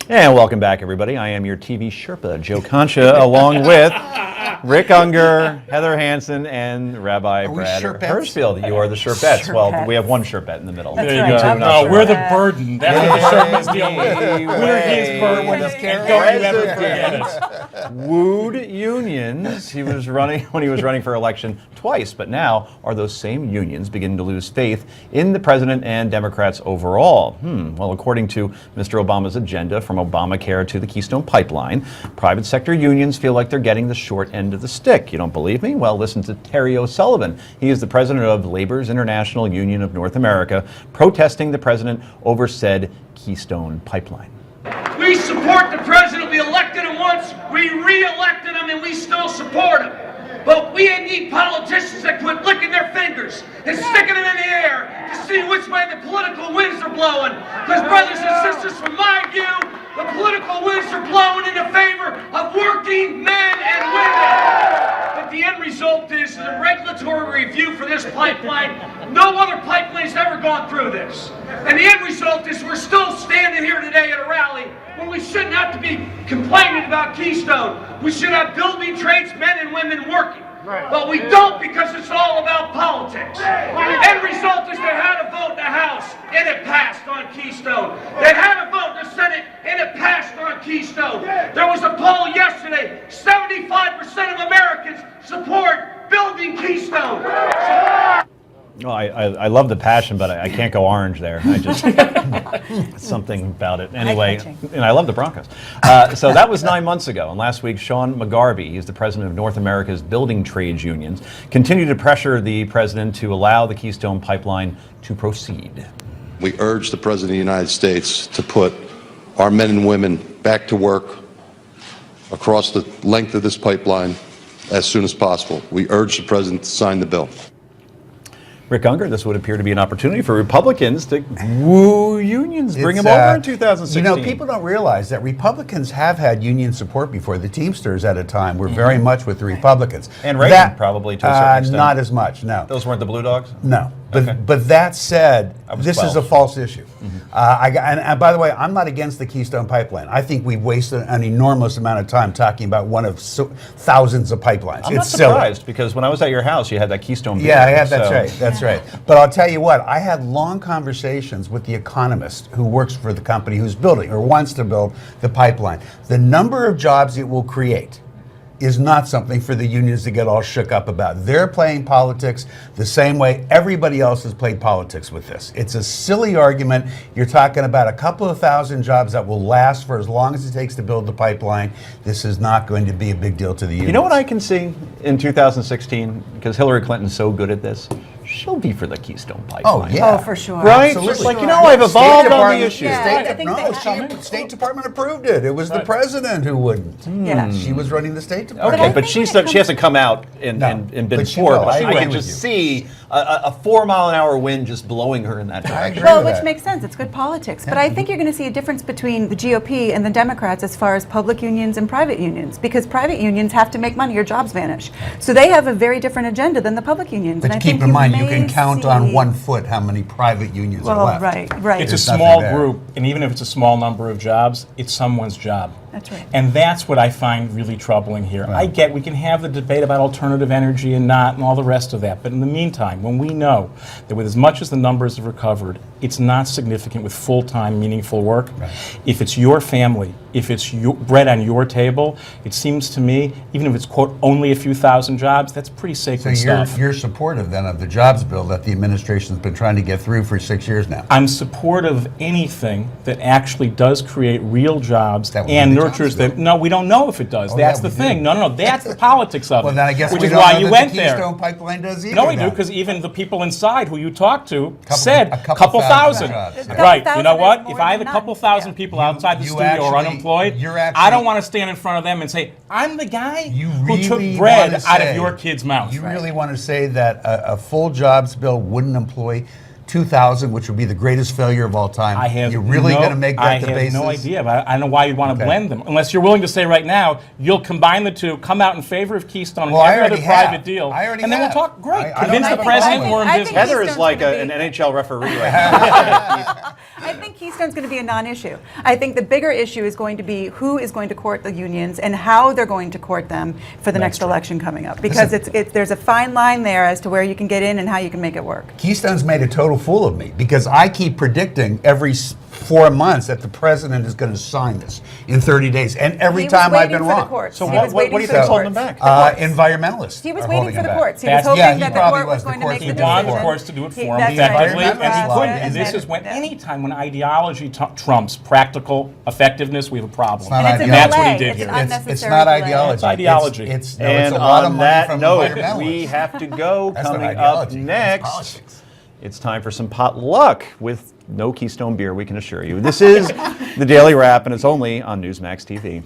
And welcome back, everybody. I am your TV Sherpa, Joe Concha, along with Rick Unger, Heather Hansen, and Rabbi Brad Hirschfield. You are the Sherpettes. Well, we have one Sherpette in the middle. There you go. No, we're the burden. That's what the Sherpas deal with. We're his burden, and don't you ever forget it. Wooed unions. He was running when he was running for election twice, but now are those same unions beginning to lose faith in the president and Democrats overall? Well, according to Mr. Obama's agenda, from Obamacare to the Keystone Pipeline, private sector unions feel like they're getting the short end of the stick. You don't believe me? Well, listen to Terry O'Sullivan. He is the president of Labor's International Union of North America, protesting the president over said Keystone Pipeline. We support the president. We elected him once, we re-elected him, and we still support him. But we need politicians that quit licking their fingers and sticking them in the air to see which way the political winds are blowing. Because, brothers and sisters, from my view, the political winds are blowing in the favor of working men and women. But the end result is the regulatory review for this pipeline. No other pipeline's ever gone through this. And the end result is we're still standing here today at a rally when we shouldn't have to be complaining about Keystone. We should have building trades, men and women working. Right. But we don't, because it's all about politics. The end result is they had a vote in the House and it passed on Keystone. They had a vote in the Senate and it passed on Keystone. There was a poll yesterday, 75% of Americans support building Keystone. Well, I love the passion, but I can't go orange there. I just something about it. Anyway, and I love the Broncos. So that was 9 months ago. And last week, Sean McGarvey, he's the president of North America's building trades unions, continued to pressure the president to allow the Keystone Pipeline to proceed. We urge the president of the United States to put our men and women back to work across the length of this pipeline as soon as possible. We urge the president to sign the bill. Rick Unger, this would appear to be an opportunity for Republicans to woo unions, bring them over in 2016. You know, people don't realize that Republicans have had union support before. The Teamsters at a time were very much with the Republicans. And Reagan probably to a certain extent. Not as much, no. Those weren't the Blue Dogs? No. But that said, this 12. Is a false issue. And by the way, I'm not against the Keystone Pipeline. I think we've wasted an enormous amount of time talking about one of thousands of pipelines. I'm not surprised, because when I was at your house, you had that Keystone beer. Yeah, I had, that's right. That's right. But I'll tell you what, I had long conversations with the economist who works for the company who's building or wants to build the pipeline. The number of jobs it will create is not something for the unions to get all shook up about. They're playing politics the same way everybody else has played politics with this. It's a silly argument. You're talking about a couple of thousand jobs that will last for as long as it takes to build the pipeline. This is not going to be a big deal to the unions. You know what I can see in 2016? Because Hillary Clinton's so good at this. She'll be for the Keystone Pipeline. Oh, yeah. Oh, for sure. Right? Absolutely. Just like, you know, I've evolved on the issue. State Department approved it. It was the president who wouldn't. Yeah. She was running the State Department. Okay, but she hasn't come out and been for it. But I can just see a 4-mile-an-hour wind just blowing her in that direction. Well, which makes sense. It's good politics. But I think you're going to see a difference between the GOP and the Democrats as far as public unions and private unions, because private unions have to make money or jobs vanish. So they have a very different agenda than the public unions. But keep in mind, you can count on 1 foot how many private unions are left. Right. It's a small group, and even if it's a small number of jobs, it's someone's job. That's right. And that's what I find really troubling here. Right. I get we can have the debate about alternative energy and not and all the rest of that, but in the meantime, when we know that with as much as the numbers have recovered, it's not significant with full-time, meaningful work. Right. If it's your family, if it's bread on your table, it seems to me, even if it's, quote, only a few thousand jobs, that's pretty sacred stuff. So you're supportive, then, of the jobs bill that the administration's been trying to get through for 6 years now? I'm supportive of anything that actually does create real jobs and nurtures them. No, we don't know if it does. That's the thing. No. That's the politics of it. Well, then I guess which we is don't why know you that went the there. Keystone Pipeline does either. No, we do, because even the people inside who you talked to said a couple thousand. Right. You know what? If I have a couple thousand people outside the studio or unemployed, I don't want to stand in front of them and say, I'm the guy who took bread out of your kid's mouth. You really want to say that a full jobs bill wouldn't employ 2,000, which would be the greatest failure of all time? You're really going to make that the basis? I have no idea, but I don't know why you'd want to blend them. Unless you're willing to say right now, you'll combine the two, come out in favor of Keystone and every other private deal, and then we'll talk. Great. Convince the president we're in business. Heather is like an NHL referee right now. I think Keystone's going to be a non-issue. I think the bigger issue is going to be who is going to court the unions and how they're going to court them for the next election coming up. Because there's a fine line there as to where you can get in and how you can make it work. Keystone's made a total fool of me because I keep predicting every 4 months that the president is going to sign this in 30 days. And every time I've been wrong. So what do you think's holding them back? Environmentalists. He was are waiting holding for the them back. courts. He was That's- hoping Yeah, he that the probably court was. was The going to courts make He the wanted the decision. courts to do it for him That's effectively, right. and he couldn't. And then- this is when, yeah. anytime when ideology trumps practical effectiveness, we have a problem. It's not And it's a And that's what he delay. did It's here. an unnecessary It's not delay. ideology. It's ideology. It's And a lot of on money that from note, environmentalists. we have to go. That's not Coming up ideology, that's next, politics. it's time for some potluck with no Keystone beer, we can assure you. This is the Daily Wrap, and it's only on Newsmax TV.